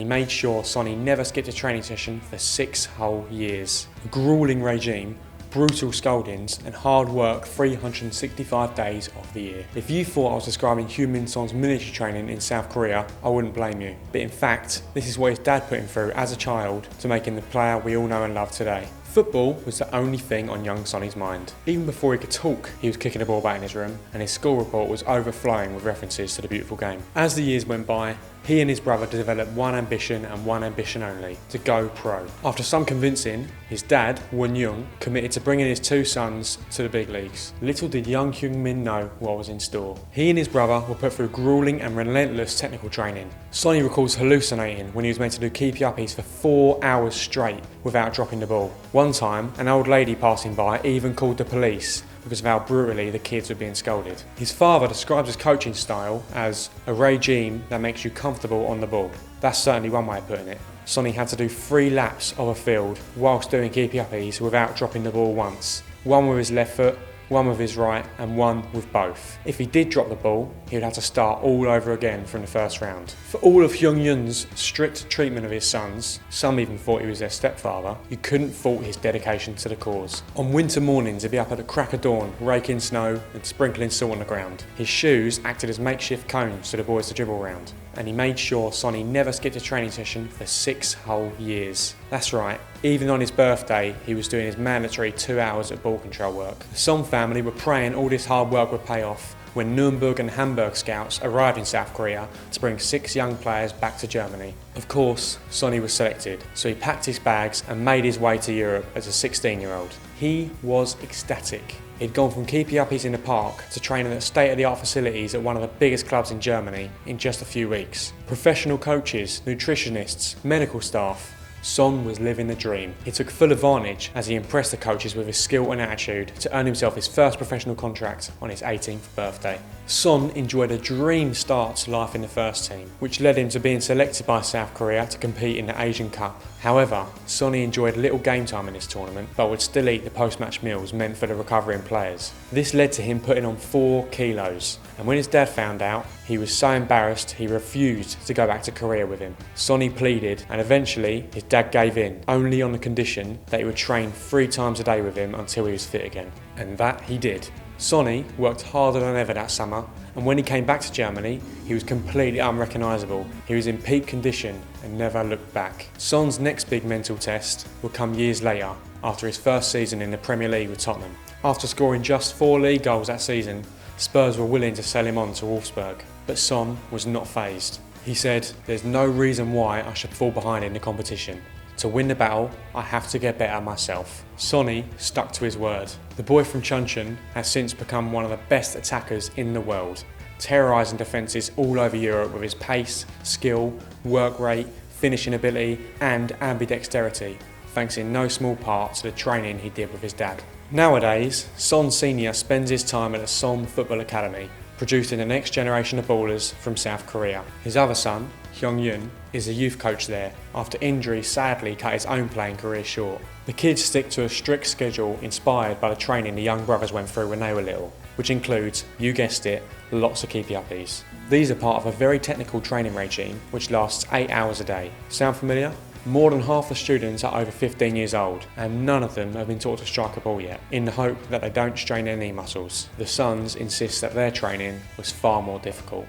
He made sure Sonny never skipped a training session for 6 whole years. A gruelling regime, brutal scoldings and hard work 365 days of the year. If you thought I was describing Heung-Min Son's military training in South Korea, I wouldn't blame you. But in fact, this is what his dad put him through as a child to make him the player we all know and love today. Football was the only thing on young Sonny's mind. Even before he could talk, he was kicking the ball about in his room, and his school report was overflowing with references to the beautiful game. As the years went by, he and his brother developed one ambition and one ambition only: to go pro. After some convincing, his dad, Won-young, committed to bringing his 2 sons to the big leagues. Little did young Heung-min know what was in store. He and his brother were put through gruelling and relentless technical training. Sonny recalls hallucinating when he was meant to do keepy-uppies for 4 hours straight without dropping the ball. One time, an old lady passing by even called the police because of how brutally the kids were being scolded. His father describes his coaching style as a regime that makes you comfortable on the ball. That's certainly one way of putting it. Sonny had to do 3 laps of a field whilst doing keepy-uppies without dropping the ball once. One with his left foot, one with his right, and one with both. If he did drop the ball, he would have to start all over again from the first round. For all of Heung-yun's strict treatment of his sons, some even thought he was their stepfather, you couldn't fault his dedication to the cause. On winter mornings, he'd be up at the crack of dawn, raking snow and sprinkling salt on the ground. His shoes acted as makeshift cones for the boys to dribble around. And he made sure Sonny never skipped a training session for 6 whole years. That's right, even on his birthday, he was doing his mandatory 2 hours of ball control work. The Son family were praying all this hard work would pay off when Nuremberg and Hamburg scouts arrived in South Korea to bring 6 young players back to Germany. Of course, Sonny was selected, so he packed his bags and made his way to Europe as a 16-year-old. He was ecstatic. He'd gone from keepy-uppies in the park to training at state-of-the-art facilities at one of the biggest clubs in Germany in just a few weeks. Professional coaches, nutritionists, medical staff. Son was living the dream. He took full advantage as he impressed the coaches with his skill and attitude to earn himself his first professional contract on his 18th birthday. Son enjoyed a dream start to life in the first team, which led him to being selected by South Korea to compete in the Asian Cup. However, Sonny enjoyed little game time in this tournament, but would still eat the post-match meals meant for the recovering players. This led to him putting on 4 kilos, and when his dad found out, he was so embarrassed he refused to go back to Korea with him. Sonny pleaded, and eventually his dad gave in, only on the condition that he would train 3 times a day with him until he was fit again. And that he did. Sonny worked harder than ever that summer, and when he came back to Germany, he was completely unrecognisable. He was in peak condition and never looked back. Son's next big mental test would come years later, after his first season in the Premier League with Tottenham. After scoring just 4 league goals that season, Spurs were willing to sell him on to Wolfsburg, but Son was not fazed. He said, "There's no reason why I should fall behind in the competition. To win the battle, I have to get better myself." Sonny stuck to his word. The boy from Chuncheon has since become one of the best attackers in the world, terrorising defences all over Europe with his pace, skill, work rate, finishing ability and ambidexterity, thanks in no small part to the training he did with his dad. Nowadays, Son Senior spends his time at the Son Football Academy, producing the next generation of ballers from South Korea. His other son, Heung-yun, is a youth coach there, after injury sadly cut his own playing career short. The kids stick to a strict schedule inspired by the training the young brothers went through when they were little, which includes, you guessed it, lots of keepy-uppies. These are part of a very technical training regime which lasts 8 hours a day. Sound familiar? More than half the students are over 15 years old, and none of them have been taught to strike a ball yet, in the hope that they don't strain their knee muscles. The Sons insist that their training was far more difficult.